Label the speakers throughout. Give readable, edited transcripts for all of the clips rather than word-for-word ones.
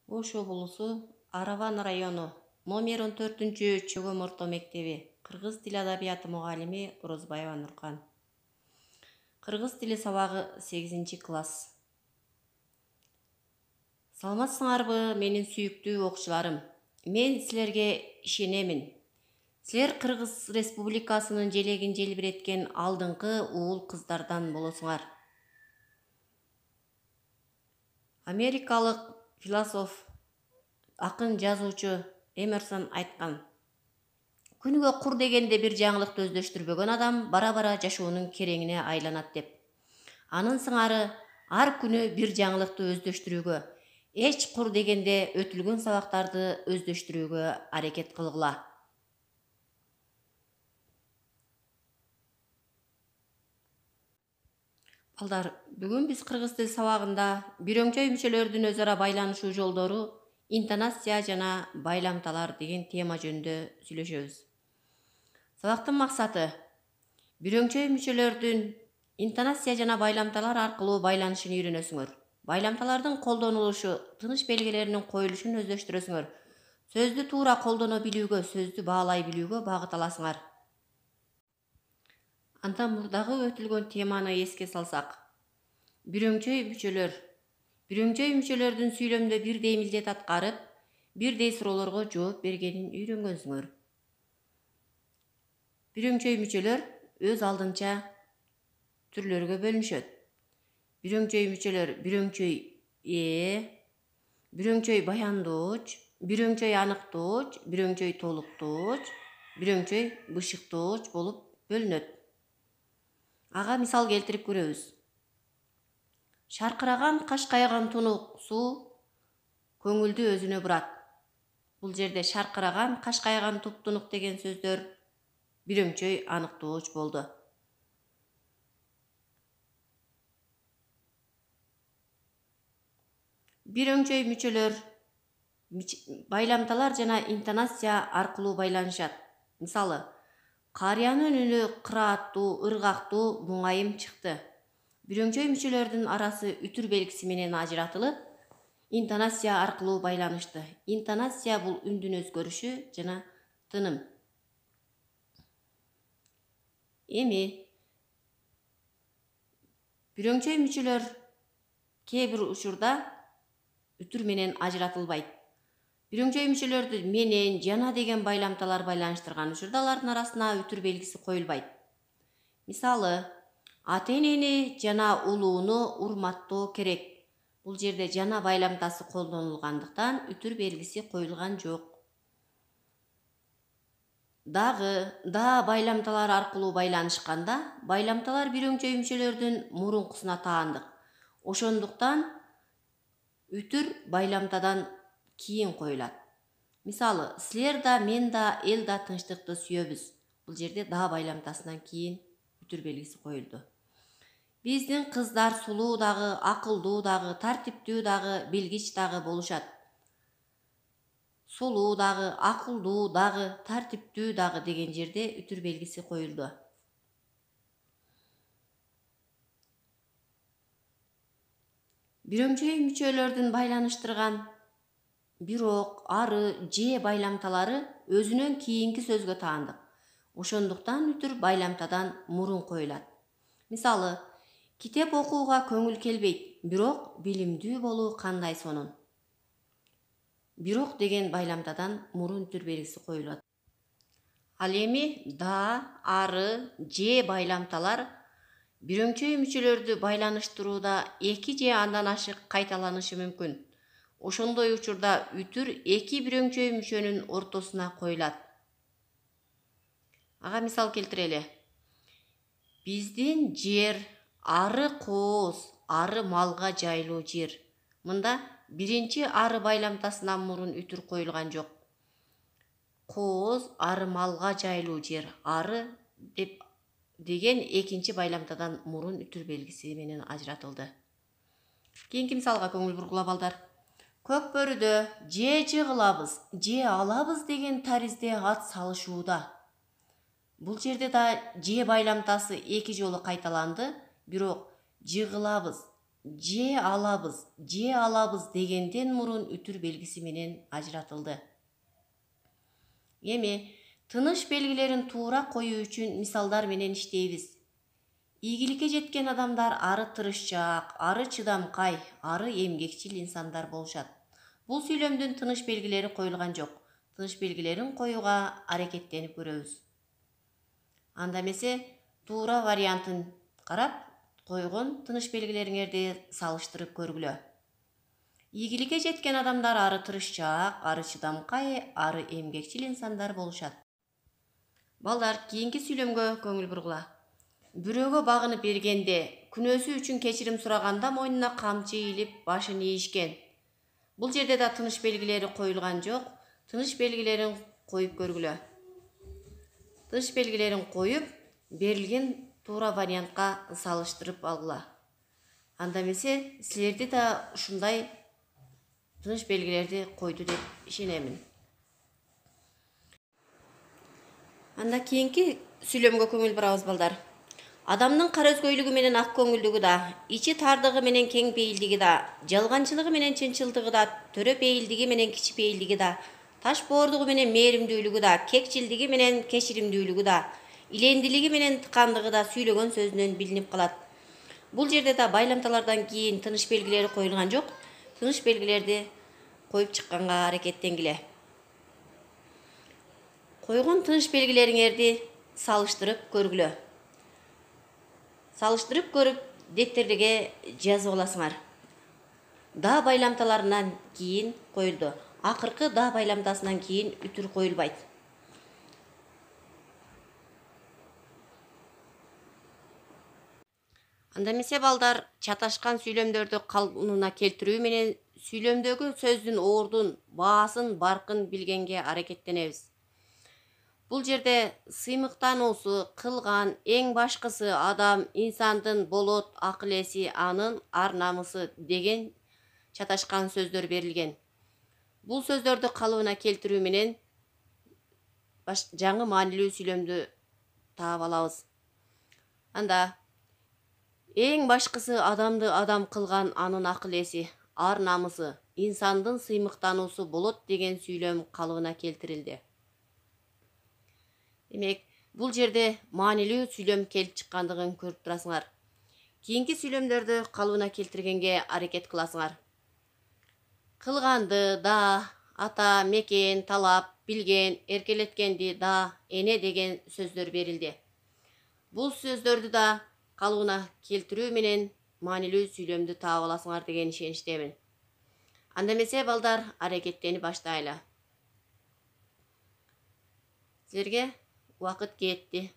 Speaker 1: Ош облусу Араван району номер 14 чөгөм орто мектеби кыргыз тили адабияты мугалими Орозбаева Нуркан. Кыргыз тили сабагы 8-класс. Саламатсыңарбы, менин сүйүктүү окуучуларым? Мен силерге ишенемин. Силер Кыргыз Республикасынын желегин желбиреткен алдыңкы уул кыздардан болосуңар. Америкалык философ, акын жазуучу Эмерсон айткан: күнүгө кур дегенде бир жаңылыкты өздөштүрбөгөн адам бара-бара жашоонун кереңине айланат деп. Анын сыңары ар күнү бир жаңылыкты өздөштүрүүгө, эч кур дегенде өтүлгөн сабактарды өздөштүрүүгө аракет кылгыла. Балдар, бүгүн биз кыргыз тил сабагында бирөңчөй мүчөлөрдүн өз ара байланышуу жолдору, интонация жана байламталар деген тема жөнүндө сүйлөшөбүз. Сабактын максаты бирөңчөй мүчөлөрдүн интонация жана байламталар аркылуу байланышын үйрөнөсүңөр. Байламталардын колдонулушу, тыныш белгилеринин коюлушун өздөштүрөсүңөр. Сөздү туура колдоно билүүгө, сөздү баалай билүүгө багыт аласыңар. Андан мурдагы өтүлгөн теманы эске салсак, бирөңчөй мүчөлөрдүн сүйлөмдө бирдей милдет аткарып, бирдей суроолорго жооп бергенин үйрөнгөнсүңөр. Бирөңчөй мүчөлөр өз алдынча түрлөргө бөлүнүшөт. Бирөңчөй мүчөлөр бирөңчөй бирөңчөй баяндооч, бирөңчөй аныктооч, бирөңчөй толуктооч, бирөңчөй бышыктооч болуп бөлүнөт. Ага мисал келтирип көрөбүз. Шаркыраган кашкайган тунук суу көңүлдү өзүнө бурат. Бул жерде шаркыраган, кашкайган, туптунук деген сөздөр бирөңчөй аныктооч болду. Бирөңчөй мүчөлөр байламталар жана интонация аркылуу байланышат. Мисалы, карыянын үнү кырааттуу, ыргактуу, муңайым чыкты. Бирөңчөй мүчөлөрдүн арасы үтүр белгиси менен ажыратылып, интонация аркылуу байланышты. Интонация бул үндүн өзгөрүшү жана тыным. Эми бирөңчөй мүчөлөр кээ бир учурда үтүр менен ажыратылбайт. Бирөңчөй мүчөлөрдү менен, жана деген байламталар байланыштырган учурда алардын арасына үтүр белгиси коюлбайт. Мисалы, ата-энени жана улууну урматтоо керек. Бул жерде жана байламтасы колдонулгандыктан үтүр белгиси коюлган жок. Да байламталар аркылуу байланышканда, байламталар бирөңчөй мүчөлөрдүн мурункусуна таандык. Ошондуктан үтүр байламтадан кийин коюлат. Мисалы, силер да, мен да, эл да тынчтыкты сүйөбүз. Бул жерде да байламтасынан кийин үтүр белгиси коюлду. Биздин кыздар сулуу дагы, акылдуу дагы, тартиптүү дагы, билгич дагы болушат. Сулуу дагы, акылдуу дагы, тартиптүү дагы деген жерде үтүр белгиси коюлду. Бирөңчөй мүчөлөрдүн байланыштырган бирок, ары, же байламталары өзүнөн кийинки сөзгө таандык. Ошондуктан үтүр байламтадан мурун коюлат. Мисалы, китеп окууга көңүл келбейт, бирок билимдүү болуу кандай сонун. Бирок деген байламтадан мурун үтүр белгиси коюлат. Ал эми да, ары, же байламталар бирөңчөй мүчөлөрдү байланыштырууда эки же андан ашык кайталанышы мүмкүн. Ошондой учурда үтүр эки бирөңчөй мүчөнүн ортосуна коюлат. Ага мисал келтирели. Биздин жер ары кооз, ары малга жайлуу жер. Мында биринчи ары байламтасынан мурун үтүр коюлган жок. Кооз, ары малга жайлуу жер, ары деген экинчи байламтадан мурун үтүр белгиси менен ажыратылды. Кийинки мисалга көңүл бургула балдар. Көк бөрүдө же жыгылабыз, же алабыз деген таризде ат салышууда. Бул жерде да же байламтасы эки жолу кайталанды, бирок жыгылабыз, же алабыз дегенден мурун үтүр белгиси менен ажыратылды. Эми тыныш белгилерин туура коюу үчүн мисалдар менен иштейбиз. Ийгиликке жеткен адамдар ары тырышчаак, ары чыдамкай, ары эмгекчил инсандар болушат. Бул сүйлөмдүн тыныш белгилери коюлган жок. Тыныш белгилерин коюуга аракеттенип көрөбүз. Анда эмесе туура вариантын карап, койгон тыныш белгилериңерди салыштырып көргүлө. Ийгиликке жеткен адамдар ары тырышчаак, ары чыдамкай, ары эмгекчил инсандар болушат. Балдар, кийинки сүйлөмгө көңүл бургула. Бирөөгө багынып бергенде, күнөөсү үчүн кечирим сураганда мойнуна камчы ийилип, башын ийишкен. Бул жерде да тыныш белгилери коюлган жок. Тыныш белгилерин коюп көргүлө. Тыныш белгилерин коюп, берилген туура вариантка салыштырып алгыла. Анда эмесе силерди да ушундай тыныш белгилерди койду деп ишенемин. Анда кийинки сүйлөмгө көңүл бурабыз балдар. Адамдын кара өзгөйлүгү менен ак көңүлдүгү да, ичи тардыгы менен кең пейилдиги да, жалганчылыгы менен чынчылдыгы да, төрө пейилдиги менен кичи пейилдиги да, таш боордугу менен мээримдүүлүгү да, кекчилдиги менен кечиримдүүлүгү да, илендилиги менен тыкандыгы да сүйлөгөн сөзүнөн билинип калат. Бул жерде да байламталардан кийин тыныш белгилери коюлган жок. Тыныш белгилерди коюп чыкканга аракеттенгиле. Койгон тыныш белгилериңерди салыштырып көргүлө. Салыштырып көрүп, деттерге жазып аласыңар. Да байламталарынан кийин коюлду. Акыркы да байламтасынан кийин үтүр коюлбайт. Анда эмесе балдар, чаташкан сүйлөмдөрдү калыбына келтирүү менен сүйлөмдөгү сөздүн ордун, баасын, баркын билгенге аракеттенебиз. Бул жерде сыймыктануусу, кылган, эң башкысы адам, инсандын болот, акыл эси, анын ар намысы деген чаташкан сөздөр берилген. Бул сөздөрдү калыбына келтирүү менен жаңы маанилүү сүйлөмдү таап алабыз. Анда эң башкысы адамды адам кылган анын акыл эси, ар намысы, инсандын сыймыктануусу болот деген сүйлөм калыбына келтирилди. Демек, бул жерде маанилүү сүйлөм келип чыккандыгын көрүп турасыңар. Кийинки сүйлөмдөрдү калыбына келтиргенге аракет кыласыңар. Кылганды да, ата, мекен, талап, билген, эркелеткенди да, эне деген сөздөр берилди. Бул сөздөрдү да калыбына келтирүү менен маанилүү сүйлөмдү таап аласыңар деген ишеничтемин. Анда эмесе балдар, аракеттенип баштайлы. Силерге убакыт кетти.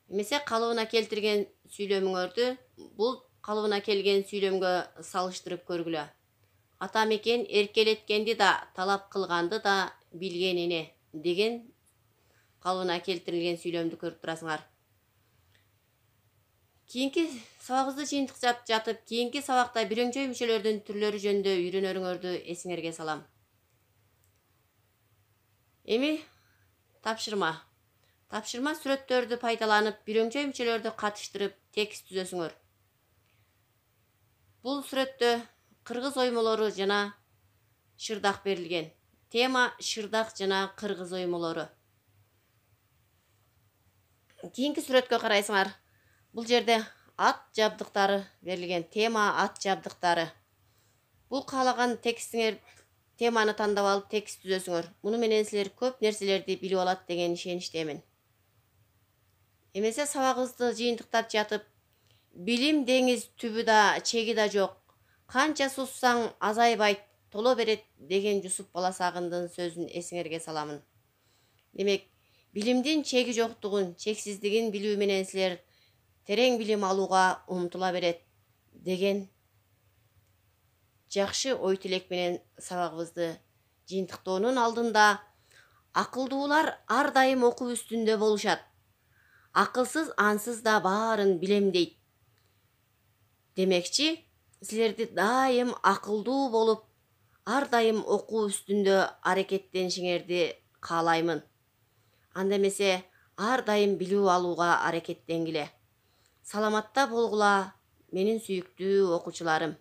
Speaker 1: Эмесе калыбына келтирген сүйлөмүңөрдү бул калыбына келген сүйлөмгө салыштырып көргүлө. Ата мекен эркелеткенди да, талап кылганды да, билген эне деген калыбына келтирилген сүйлөмдү көрүп турасыңар. Кийинки сабагыбызды жыйынтыктап жатып, кийинки сабакта бирөңчөй мүчөлөрдүн түрлөрү жөнүндө үйрөнөрүңөрдү эсиңерге салам. Эми тапшырма. Тапшырма сүрөттөрдү пайдаланып, бирөңчөй мүчөлөрдү катыштырып, текст түзөсүңөр. Бул сүрөттө кыргыз оймолору жана шырдак берилген. Тема шырдак жана кыргыз оймолору. Кийинки сүрөткө карайсыңар. Бул жерде ат жабдыктары берилген. Тема ат жабдыктары. Бул каалаган текстиңер теманы тандап алып текст түзөсүңөр. Муну менен силер көп нерселерди билип алат деген ишеничтемин. Эмесе сабагыбызды жыйынтыктап жатып, билим деңиз түбү да, чеги да жок. Канча суссаң азайбайт, толо берет деген Жусуп Баласагындын сөзүн эсиңерге саламын. Демек, билимдин чеги жоктугун, чексиздигин билүү менен силер терең билим алууга умтула берет деген жакшы ой тилек менен сабагыбызды жыйынтыктоонун алдында акылдуулар ар дайым окуу үстүндө болушат. Акылсыз ансыз да баарын билем дейт. Демекчи, силерди дайым акылдуу болуп, ар дайым окуу үстүндө аракеттенишиңерди каалаймын. Анда эмесе ар дайым билүү алууга аракеттенгиле. Саламатта болгула, Менин сүйүктүү окуучуларым.